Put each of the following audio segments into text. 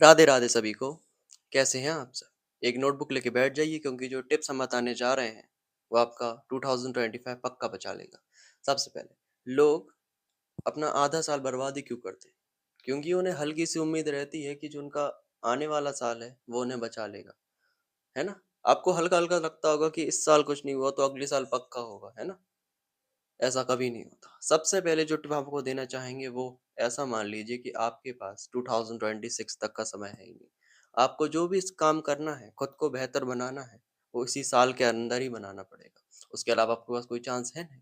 राधे राधे सभी को। कैसे हैं आप सब? एक नोटबुक लेके बैठ जाइए क्योंकि जो टिप्स हम बताने जा रहे हैं वो आपका 2025 पक्का बचा लेगा। सबसे पहले लोग अपना आधा साल बर्बाद ही क्यों करते हैं? क्योंकि उन्हें हल्की सी उम्मीद रहती है कि जो उनका आने वाला साल है वो उन्हें बचा लेगा, है ना? आपको हल्का हल्का लगता होगा कि इस साल कुछ नहीं हुआ तो अगले साल पक्का होगा, है ना? ऐसा कभी नहीं होता। सबसे पहले जो टिप आपको देना चाहेंगे वो ऐसा मान लीजिए कि आपके पास 2026 तक का समय है ही नहीं। आपको जो भी इस काम करना है, खुद को बेहतर बनाना है, वो इसी साल के अंदर ही बनाना पड़ेगा। उसके अलावा आपके पास कोई चांस है नहीं।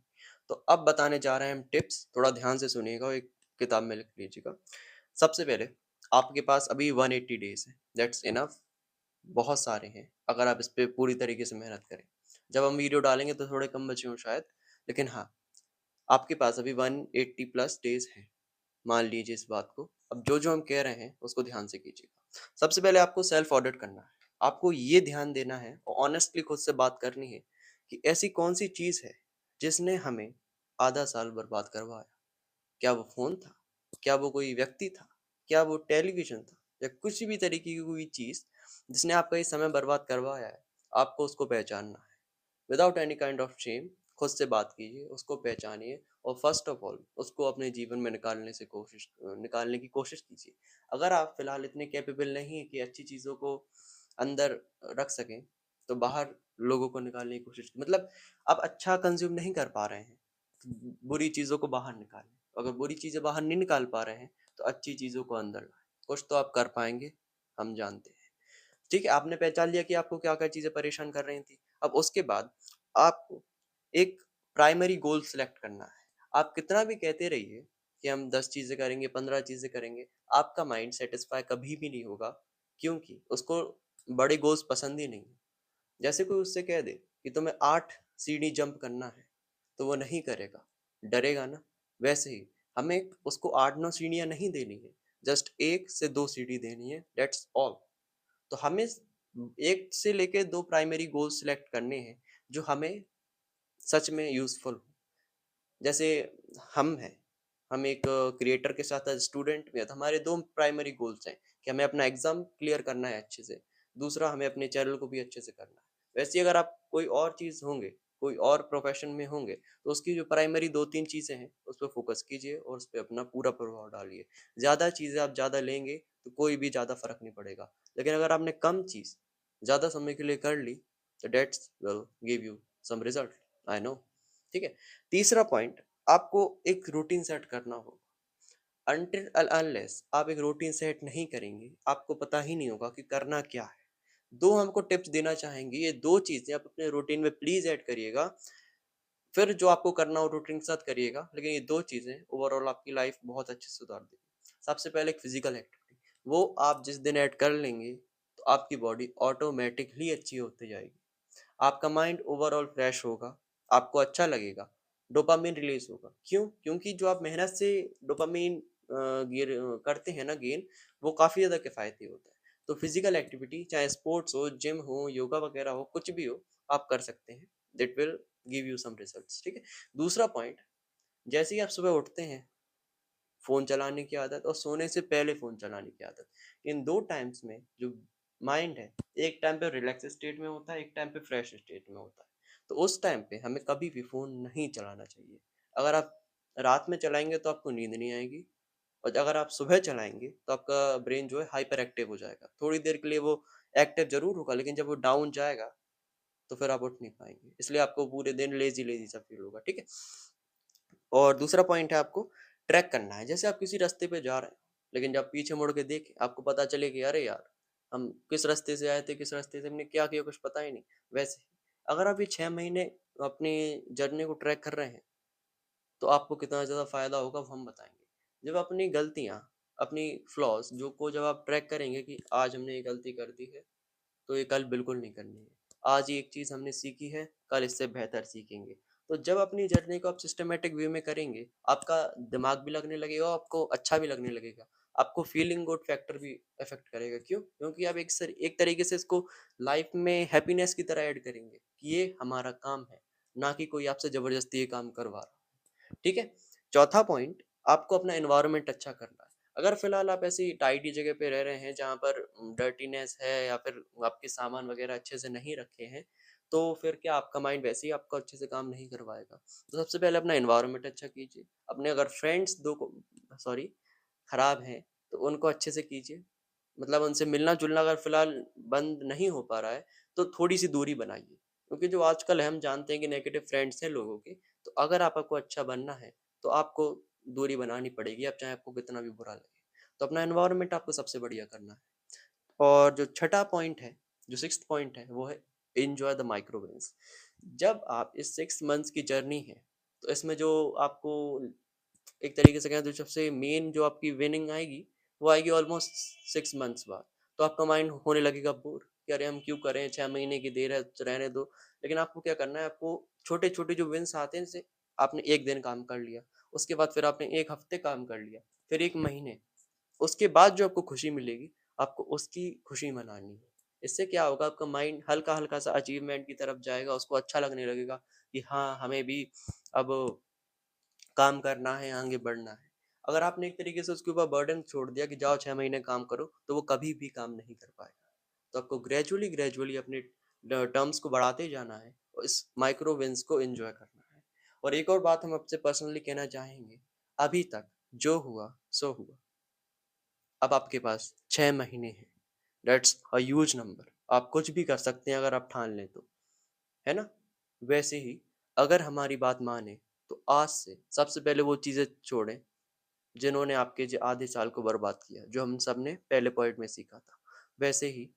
तो अब बताने जा रहे हैं हम टिप्स, थोड़ा ध्यान से सुनिएगा और एक किताब में लिख लीजिएगा। सबसे पहले आपके पास अभी 180 डेज़ है, दैट्स इनफ। बहुत सारे हैं, अगर आप इस पे पूरी तरीके से मेहनत करें। जब हम वीडियो डालेंगे तो थोड़े कम बचे हों शायद, लेकिन हाँ, आपके पास अभी 180 प्लस डेज हैं। मान लीजिए इस बात को। अब जो हम कह रहे हैं उसको ध्यान से कीजिएगा। सबसे पहले आपको सेल्फ ऑडिट करना है। आपको ये ध्यान देना है और ऑनेस्टली खुद से बात करनी है कि ऐसी कौन सी चीज़ है जिसने हमें आधा साल बर्बाद करवाया। क्या वो फ़ोन था? क्या वो कोई व्यक्ति था? क्या वो टेलीविज़न था? या कुछ भी तरीके की कोई चीज़ जिसने आपका ये समय बर्बाद करवाया है, आपको उसको पहचानना है। Without any kind of shame खुद से बात कीजिए, उसको पहचानिए और फर्स्ट ऑफ ऑल उसको अपने जीवन में निकालने की कोशिश कीजिए। अगर आप फिलहाल इतने कैपेबल नहीं है कि अच्छी चीज़ों को अंदर रख सकें, तो बाहर लोगों को निकालने की कोशिश मतलब आप अच्छा कंज्यूम नहीं कर पा रहे हैं, तो बुरी चीज़ों को बाहर निकालें। अगर बुरी चीज़ें बाहर नहीं निकाल पा रहे हैं, तो अच्छी चीज़ों को अंदर लाएँ। कुछ तो आप कर पाएँगे, हम जानते हैं। ठीक है, आपने पहचान लिया कि आपको क्या-क्या चीज़ें परेशान कर रही थी। अब उसके बाद आपको एक प्राइमरी गोल सेलेक्ट करना है। आप कितना भी कहते रहिए कि हम 10 चीज़ें करेंगे, 15 चीज़ें करेंगे, आपका माइंड सैटिस्फाई कभी भी नहीं होगा, क्योंकि उसको बड़े गोल्स पसंद ही नहीं है। जैसे कोई उससे कह दे कि तुम्हें 8 सीढ़ी जंप करना है, तो वो नहीं करेगा, डरेगा ना? वैसे ही हमें उसको 8-9 सीढ़ियाँ नहीं देनी है, जस्ट 1 से 2 सीढ़ी देनी है, दैट्स ऑल। तो हमें 1 से लेके 2 प्राइमरी गोल सेलेक्ट करने हैं, जो हमें सच में यूज़फुल हो। जैसे हम हैं, हम एक क्रिएटर के साथ एज़ स्टूडेंट भी हैं, तो हमारे 2 प्राइमरी गोल्स हैं कि हमें अपना एग्ज़ाम क्लियर करना है अच्छे से, दूसरा हमें अपने चैनल को भी अच्छे से करना है। वैसे ही अगर आप कोई और चीज़ होंगे, कोई और प्रोफ़ेशन में होंगे, तो उसकी जो प्राइमरी 2-3 चीज़ें हैं, उस पे फ़ोकस कीजिए और उस पे अपना पूरा प्रभाव डालिए। ज़्यादा चीज़ें आप ज़्यादा लेंगे, तो कोई भी ज़्यादा फ़र्क नहीं पड़ेगा। लेकिन अगर आपने कम चीज़ ज़्यादा समय के लिए कर ली, तो that's will give you some result, I know. ठीक है? तीसरा पॉइंट, आपको एक रूटीन सेट करना होगा। अनटिल अनलेस आप एक रूटीन सेट नहीं करेंगे, आपको पता ही नहीं होगा कि करना क्या है। 2 हमको टिप्स देना चाहेंगे, ये 2 चीज़ें आप अपने रूटीन में प्लीज़ ऐड करिएगा। फिर जो आपको करना हो रूटीन के साथ करिएगा, लेकिन ये 2 चीज़ें ओवरऑल आपकी लाइफ बहुत अच्छे से सुधार देगी। सबसे पहले एक फिज़िकल एक्टिविटी, वो आप जिस दिन ऐड कर लेंगे, तो आपकी बॉडी ऑटोमैटिकली अच्छी होती जाएगी। आपका माइंड ओवरऑल फ्रेश होगा, आपको अच्छा लगेगा, डोपामाइन रिलीज़ होगा। क्यों? क्योंकि जो आप मेहनत से डोपामाइन करते हैं ना गेन, वो काफ़ी ज़्यादा किफ़ायती होता है। तो फिज़िकल एक्टिविटी चाहे स्पोर्ट्स हो, जिम हो, योगा वगैरह हो, कुछ भी हो, आप कर सकते हैं। That will give you some results, ठीक है? दूसरा पॉइंट, जैसे ही आप सुबह उठते हैं, फ़ोन चलाने की आदत और सोने से पहले फ़ोन चलाने की आदत। इन 2 टाइम्स में जो माइंड है, एक टाइम पे रिलैक्स स्टेट में होता है, एक टाइम पे फ्रेश स्टेट में होता है। तो उस टाइम पे हमें कभी भी फ़ोन नहीं चलाना चाहिए। अगर आप रात में चलाएँगे तो आपको नींद नहीं आएगी, और अगर आप सुबह चलाएँगे तो आपका ब्रेन जो है हाइपर एक्टिव हो जाएगा। थोड़ी देर के लिए वो एक्टिव ज़रूर होगा, लेकिन जब वो डाउन जाएगा तो फिर आप उठ नहीं पाएँगे। इसलिए आपको पूरे दिन लेज़ी-लेज़ी सा फ़ील होगा, ठीक है? और दूसरा पॉइंट है, आपको ट्रैक करना है। जैसे आप किसी रास्ते पे जा रहे हैं, लेकिन जब पीछे मुड़ के देखें, आपको पता चले कि अरे यार! हम किस रास्ते से आए थे, किस रास्ते से हमने क्या किया कुछ पता ही नहीं। वैसे ही अगर आप ये 6 महीने अपनी जर्नी को ट्रैक कर रहे हैं, तो आपको कितना ज़्यादा फ़ायदा होगा वो हम बताएँगे। जब अपनी गलतियाँ, अपनी फ्लॉज़ जो को जब आप ट्रैक करेंगे कि आज हमने ये गलती कर दी है, तो ये कल बिल्कुल नहीं करनी है। आज ये एक चीज़ हमने सीखी है, कल इससे बेहतर सीखेंगे। तो जब अपनी जर्नी को आप सिस्टमैटिक वे में करेंगे, आपका दिमाग भी लगने लगेगा, आपको अच्छा भी लगने लगेगा। आपको फीलिंग गुड फैक्टर भी अफ़ेक्ट करेगा। क्यों? क्योंकि आप एक तरीके से इसको लाइफ़ में हैप्पीनेस की तरह ऐड करेंगे कि ये हमारा काम है, ना कि कोई आपसे ज़बरदस्ती ये काम करवा रहा है। ठीक है? चौथा पॉइंट, आपको अपना एनवायरनमेंट अच्छा करना है। अगर फ़िलहाल आप ऐसी टाइडी जगह पे रह रहे हैं जहाँ पर डर्टीनेस है या फिर आपके सामान वग़ैरह अच्छे से नहीं रखे हैं, तो फिर क्या आपका माइंड वैसे ही आपको अच्छे से काम नहीं करवाएगा। तो सबसे पहले अपना एनवायरनमेंट अच्छा कीजिए। अपने अगर फ्रेंड्स 2 को सॉरी खराब हैं, तो उनको अच्छे से कीजिए। मतलब उनसे मिलना-जुलना अगर फ़िलहाल बंद नहीं हो पा रहा है, तो थोड़ी-सी दूरी बनाइए। क्योंकि जो आजकल है हम जानते हैं कि नेगेटिव फ्रेंड्स हैं लोगों के, तो अगर आपको अच्छा बनना है, तो आपको दूरी बनानी पड़ेगी, अब चाहे आपको कितना भी बुरा लगे। तो अपना एनवायरनमेंट आपको सबसे बढ़िया करना है। और जो छठा पॉइंट है, जो सिक्स्थ पॉइंट है, वो है एन्जॉय द माइक्रो विन्स। जब आप इस 6 मंथ्स की जर्नी है, तो इसमें जो आपको एक तरीके से कहें तो सबसे मेन जो आपकी विनिंग आएगी, वो आएगी ऑलमोस्ट 6 मंथ्स बाद। तो आपका माइंड होने लगेगा बोर कि अरे हम क्यों करें, 6 महीने की देर है, तो रहने दो। लेकिन आपको क्या करना है, आपको छोटे-छोटे जो विन्स आते हैं, जैसे आपने 1 दिन काम कर लिया, उसके बाद फिर आपने 1 हफ्ते काम कर लिया, फिर 1 महीने, उसके बाद जो आपको खुशी मिलेगी, आपको उसकी खुशी मनानी है। इससे क्या होगा, आपका माइंड हल्का-हल्का सा अचीवमेंट की तरफ जाएगा, उसको अच्छा लगने लगेगा कि हाँ, हमें भी अब काम करना है, आगे बढ़ना है। अगर आपने एक तरीके से उसके ऊपर बर्डन छोड़ दिया कि जाओ 6 महीने काम करो, तो वो कभी भी काम नहीं कर पाएगा। तो आपको ग्रेजुअली अपने टर्म्स को बढ़ाते जाना है और इस माइक्रो विन्स को एंजॉय करना है। और एक और बात हम आपसे पर्सनली कहना चाहेंगे, अभी तक जो हुआ सो हुआ। अब आपके पास 6 महीने हैं। That's a huge number. आप कुछ भी कर सकते हैं अगर आप ठान लें तो, है ना? वैसे ही अगर हमारी बात माने, तो आज से सबसे पहले वो चीज़ें छोड़ें जिन्होंने आपके आधे साल को बर्बाद किया, जो हम सब ने पहले पॉइंट में सीखा था। वैसे ही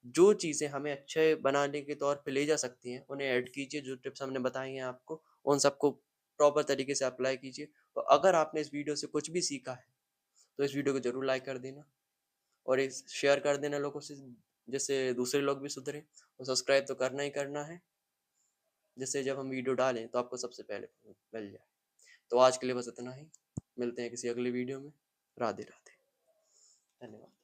जो चीज़ें हमें अच्छे बनाने के तौर पे ले जा सकती हैं, उन्हें ऐड कीजिए, जो टिप्स हमने बताई हैं आपको, उन सबको प्रॉपर तरीके से अप्लाई कीजिए। और अगर आपने इस वीडियो से कुछ भी सीखा है, तो इस वीडियो को ज़रूर लाइक कर देना और इस शेयर कर देना लोगों से, जिससे दूसरे लोग भी सुधरें। और सब्सक्राइब तो करना ही करना है, जिससे जब हम वीडियो डालें तो आपको सबसे पहले मिल जाए। तो आज के लिए बस इतना ही। मिलते हैं किसी अगली वीडियो में। राधे राधे। धन्यवाद।